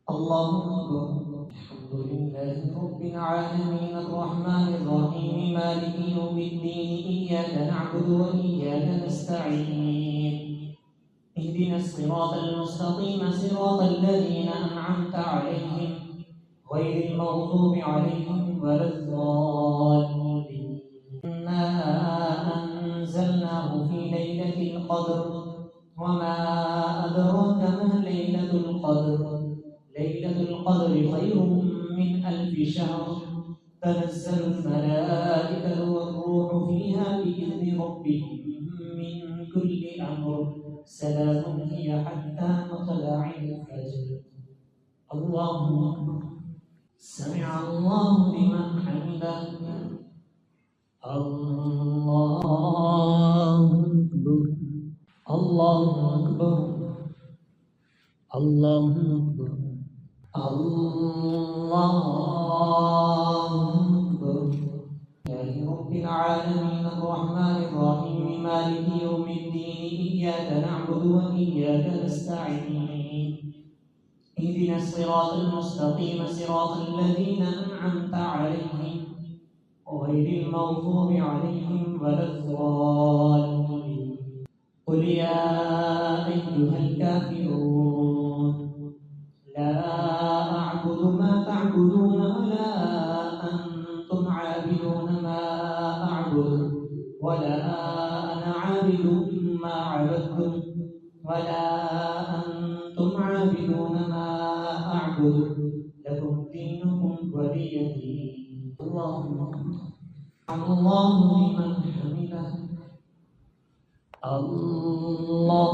الله أكبر. الحمد لله رب العالمين الرحمن الرحيم مالك يوم الدين إياك نعبد وإياك نستعين اهدنا الصراط المستقيم صراط الذين أنعمت عليهم غير المغضوب عليهم ولا الضالين. إنا أنزلناه في ليلة القدر وما أدراك ما ليلة القدر. ليلة القدر خير من 1000 شهر. تنزل الملائكة والروح فيها بإذن ربهم من كل أمر سلام هي حتى مطلع الفجر. الله أكبر. سمع الله لمن حمده. الله أكبر. الله أكبر. الله أكبر. الله أكبر. لله رب العالمين الرحمن الرحيم مالك يوم الدين إياك نعبد وإياك نستعين اهدنا الصراط المستقيم صراط الذين أنعمت عليهم غير المغضوب عليهم ولا الضالين. قل يا أيها الكافرون لا أعبد ما تعبدون ولا أنتم عابدون ما أعبد ولا أنا عابد ما عبدتم ولا أنتم عابدون ما أعبد لكم دينكم ولي دين. الله لمن حمده. الله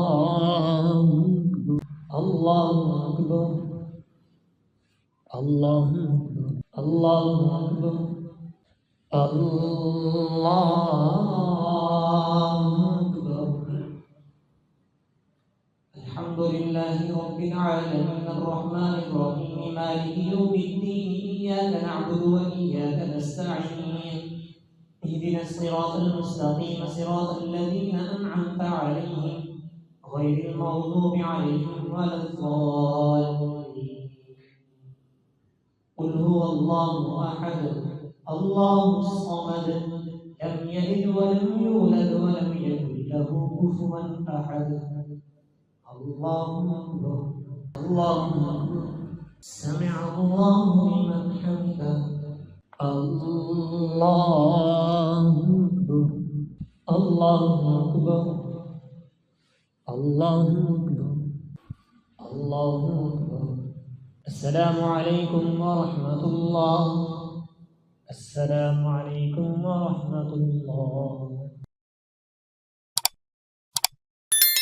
أكبر. الله أكبر. الله أكبر. الله أكبر. الحمد لله رب العالمين الرحمن الرحيم مالك يوم الدين إياك نعبد وإياك نستعين اهدنا الصراط المستقيم صراط الذين أنعمت عليهم غير المغضوب عليهم ولا الضالين. قل هو الله أحد الله الصمد لم يلد ولم يولد ولم يكن له كفوا أحد. الله أكبر. الله أكبر. سمع الله لمن حمده. الله أكبر. الله أكبر. الله أكبر. الله أكبر. السلام عليكم ورحمة الله. السلام عليكم ورحمة الله.